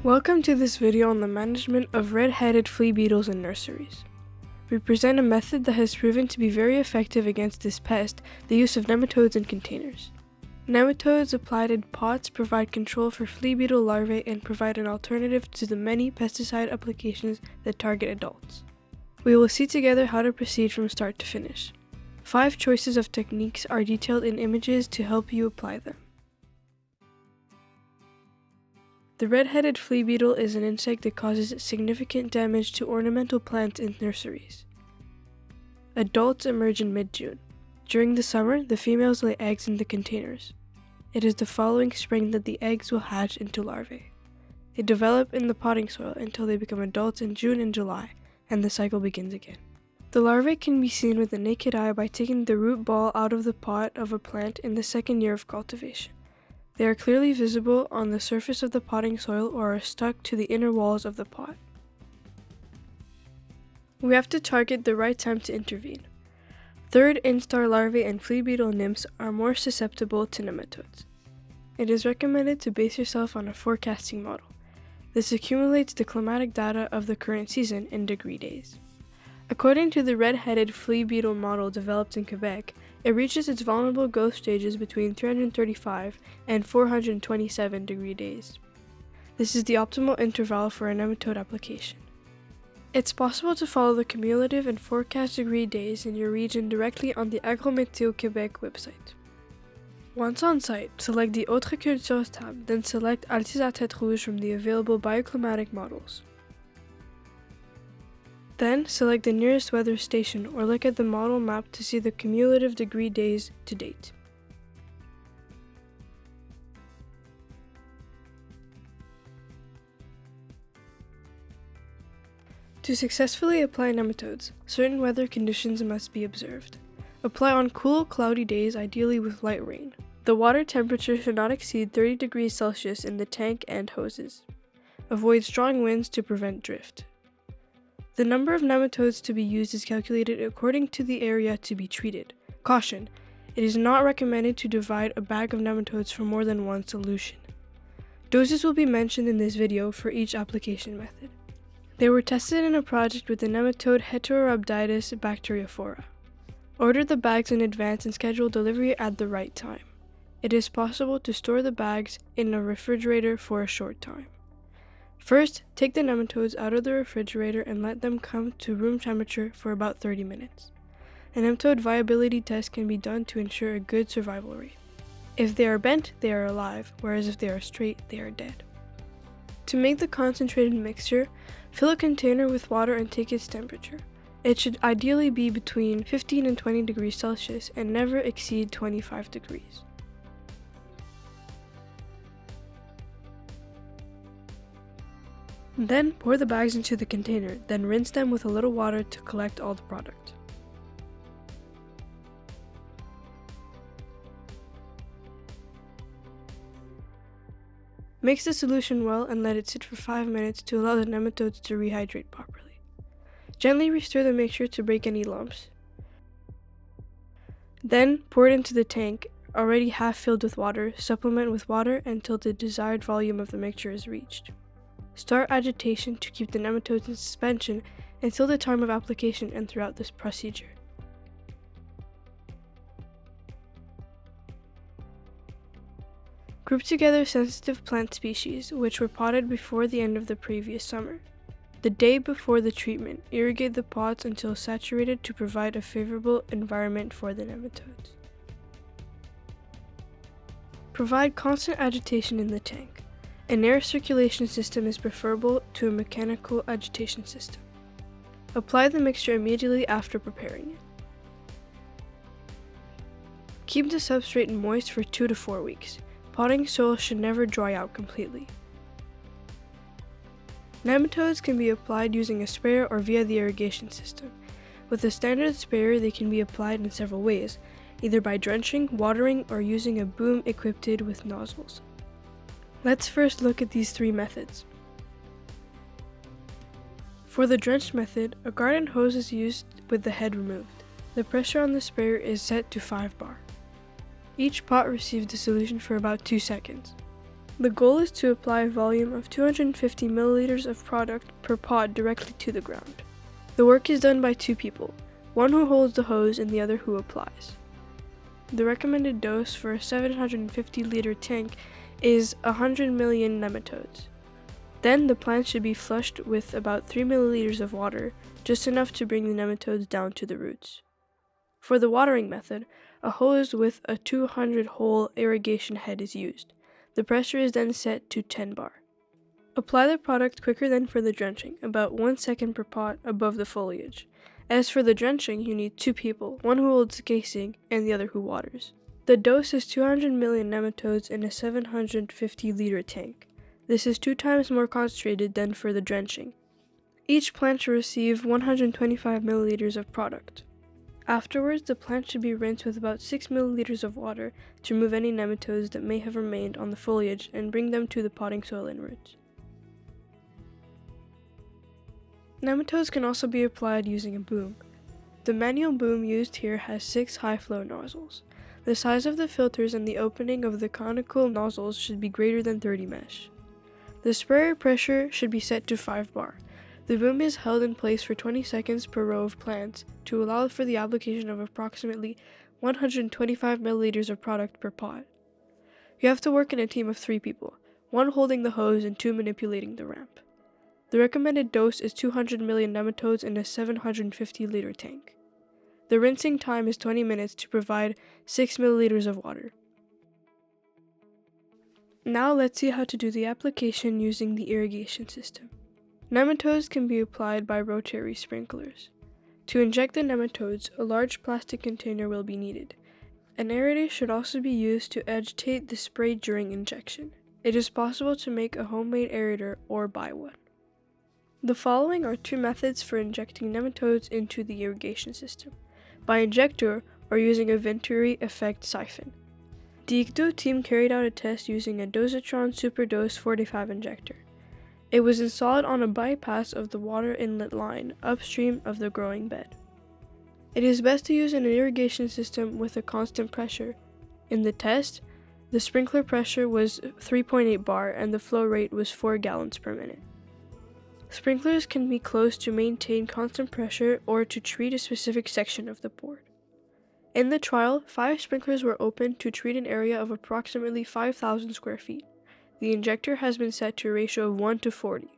Welcome to this video on the management of red-headed flea beetles in nurseries. We present a method that has proven to be very effective against this pest, the use of nematodes in containers. Nematodes applied in pots provide control for flea beetle larvae and provide an alternative to the many pesticide applications that target adults. We will see together how to proceed from start to finish. 5 choices of techniques are detailed in images to help you apply them. The red-headed flea beetle is an insect that causes significant damage to ornamental plants in nurseries. Adults emerge in mid-June. During the summer, the females lay eggs in the containers. It is the following spring that the eggs will hatch into larvae. They develop in the potting soil until they become adults in June and July, and the cycle begins again. The larvae can be seen with the naked eye by taking the root ball out of the pot of a plant in the second year of cultivation. They are clearly visible on the surface of the potting soil or are stuck to the inner walls of the pot. We have to target the right time to intervene. Third instar larvae and flea beetle nymphs are more susceptible to nematodes. It is recommended to base yourself on a forecasting model. This accumulates the climatic data of the current season in degree days. According to the red-headed flea beetle model developed in Quebec, it reaches its vulnerable growth stages between 335 and 427 degree days. This is the optimal interval for a nematode application. It's possible to follow the cumulative and forecast degree days in your region directly on the Agro-Météo Québec website. Once on site, select the Autres Cultures tab, then select Altises à tête rouge from the available bioclimatic models. Then, select the nearest weather station or look at the model map to see the cumulative degree days to date. To successfully apply nematodes, certain weather conditions must be observed. Apply on cool, cloudy days, ideally with light rain. The water temperature should not exceed 30 degrees Celsius in the tank and hoses. Avoid strong winds to prevent drift. The number of nematodes to be used is calculated according to the area to be treated. Caution: it is not recommended to divide a bag of nematodes for more than one solution. Doses will be mentioned in this video for each application method. They were tested in a project with the nematode Heterorhabditis bacteriophora. Order the bags in advance and schedule delivery at the right time. It is possible to store the bags in a refrigerator for a short time. First, take the nematodes out of the refrigerator and let them come to room temperature for about 30 minutes. A nematode viability test can be done to ensure a good survival rate. If they are bent, they are alive, whereas if they are straight, they are dead. To make the concentrated mixture, fill a container with water and take its temperature. It should ideally be between 15 and 20 degrees Celsius and never exceed 25 degrees. Then pour the bags into the container, then rinse them with a little water to collect all the product. Mix the solution well and let it sit for 5 minutes to allow the nematodes to rehydrate properly. Gently restir the mixture to break any lumps. Then pour it into the tank, already half filled with water. Supplement with water until the desired volume of the mixture is reached. Start agitation to keep the nematodes in suspension until the time of application and throughout this procedure. Group together sensitive plant species which were potted before the end of the previous summer. The day before the treatment, irrigate the pots until saturated to provide a favorable environment for the nematodes. Provide constant agitation in the tank. An air circulation system is preferable to a mechanical agitation system. Apply the mixture immediately after preparing it. Keep the substrate moist for 2 to 4 weeks. Potting soil should never dry out completely. Nematodes can be applied using a sprayer or via the irrigation system. With a standard sprayer, they can be applied in several ways, either by drenching, watering, or using a boom equipped with nozzles. Let's first look at these 3 methods. For the drench method, a garden hose is used with the head removed. The pressure on the sprayer is set to 5 bar. Each pot receives the solution for about 2 seconds. The goal is to apply a volume of 250 milliliters of product per pot directly to the ground. The work is done by 2 people, one who holds the hose and the other who applies. The recommended dose for a 750-liter tank is 100 million nematodes. Then the plant should be flushed with about 3 milliliters of water, just enough to bring the nematodes down to the roots. For the watering method, a hose with a 200-hole irrigation head is used. The pressure is then set to 10 bar. Apply the product quicker than for the drenching, about 1 second per pot above the foliage. As for the drenching, you need 2 people, one who holds the casing and the other who waters. The dose is 200 million nematodes in a 750-liter tank. This is 2 times more concentrated than for the drenching. Each plant should receive 125 milliliters of product. Afterwards, the plant should be rinsed with about 6 milliliters of water to remove any nematodes that may have remained on the foliage and bring them to the potting soil and roots. Nematodes can also be applied using a boom. The manual boom used here has 6 high-flow nozzles. The size of the filters and the opening of the conical nozzles should be greater than 30 mesh. The sprayer pressure should be set to 5 bar. The boom is held in place for 20 seconds per row of plants to allow for the application of approximately 125 milliliters of product per pot. You have to work in a team of 3 people, 1 holding the hose and 2 manipulating the ramp. The recommended dose is 200 million nematodes in a 750-liter tank. The rinsing time is 20 minutes to provide 6 milliliters of water. Now let's see how to do the application using the irrigation system. Nematodes can be applied by rotary sprinklers. To inject the nematodes, a large plastic container will be needed. An aerator should also be used to agitate the spray during injection. It is possible to make a homemade aerator or buy one. The following are 2 methods for injecting nematodes into the irrigation system: by injector or using a Venturi effect siphon. The ICDO team carried out a test using a Dosatron Superdose 45 injector. It was installed on a bypass of the water inlet line upstream of the growing bed. It is best to use an irrigation system with a constant pressure. In the test, the sprinkler pressure was 3.8 bar and the flow rate was 4 gallons per minute. Sprinklers can be closed to maintain constant pressure or to treat a specific section of the board. In the trial, 5 sprinklers were opened to treat an area of approximately 5,000 square feet. The injector has been set to a ratio of 1 to 40.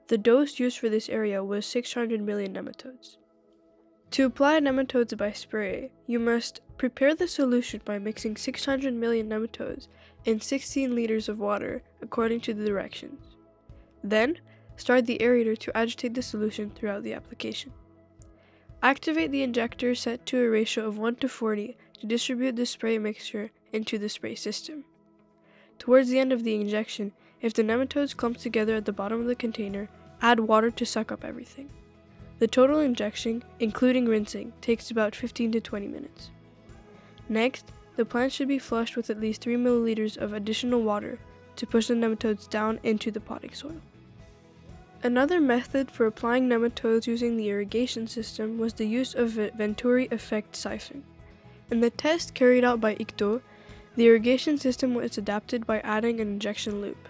The dose used for this area was 600 million nematodes. To apply nematodes by spray, you must prepare the solution by mixing 600 million nematodes in 16 liters of water according to the directions. Then, start the aerator to agitate the solution throughout the application. Activate the injector set to a ratio of 1 to 40 to distribute the spray mixture into the spray system. Towards the end of the injection, if the nematodes clump together at the bottom of the container, add water to suck up everything. The total injection, including rinsing, takes about 15 to 20 minutes. Next, the plant should be flushed with at least 3 milliliters of additional water to push the nematodes down into the potting soil. Another method for applying nematodes using the irrigation system was the use of a Venturi effect siphon. In the test carried out by ICDO, the irrigation system was adapted by adding an injection loop.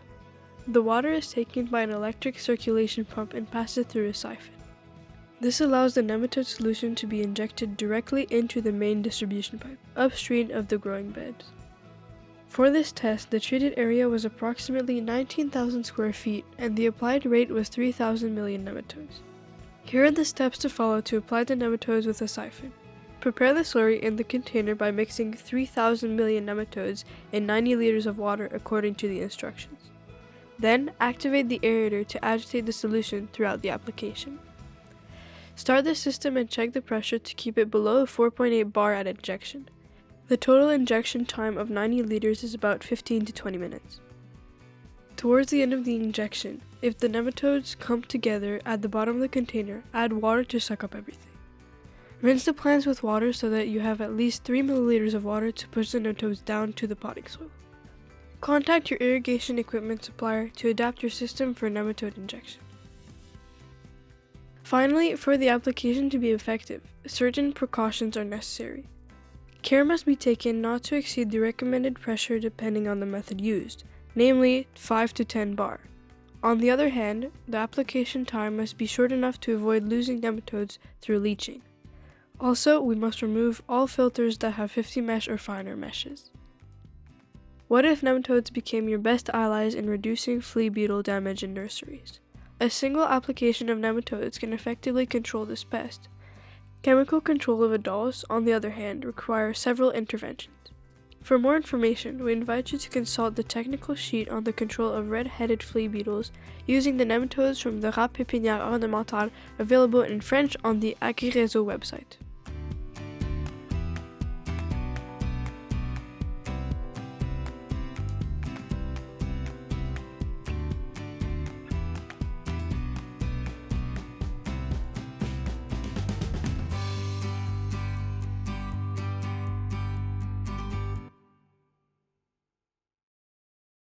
The water is taken by an electric circulation pump and passed through a siphon. This allows the nematode solution to be injected directly into the main distribution pipe, upstream of the growing beds. For this test, the treated area was approximately 19,000 square feet and the applied rate was 3,000 million nematodes. Here are the steps to follow to apply the nematodes with a siphon. Prepare the slurry in the container by mixing 3,000 million nematodes in 90 liters of water according to the instructions. Then, activate the aerator to agitate the solution throughout the application. Start the system and check the pressure to keep it below 4.8 bar at injection. The total injection time of 90 liters is about 15 to 20 minutes. Towards the end of the injection, if the nematodes clump together at the bottom of the container, add water to suck up everything. Rinse the plants with water so that you have at least 3 milliliters of water to push the nematodes down to the potting soil. Contact your irrigation equipment supplier to adapt your system for nematode injection. Finally, for the application to be effective, certain precautions are necessary. Care must be taken not to exceed the recommended pressure depending on the method used. namely 5 to 10 bar. On the other hand, the application time must be short enough to avoid losing nematodes through leaching. Also, we must remove all filters that have 50 mesh or finer meshes. What if nematodes became your best allies in reducing flea beetle damage in nurseries? A single application of nematodes can effectively control this pest. Chemical control of adults, on the other hand, requires several interventions. For more information, we invite you to consult the technical sheet on the control of red-headed flea beetles using the nematodes from the RAP Ornamental available in French on the AgriRéseau website.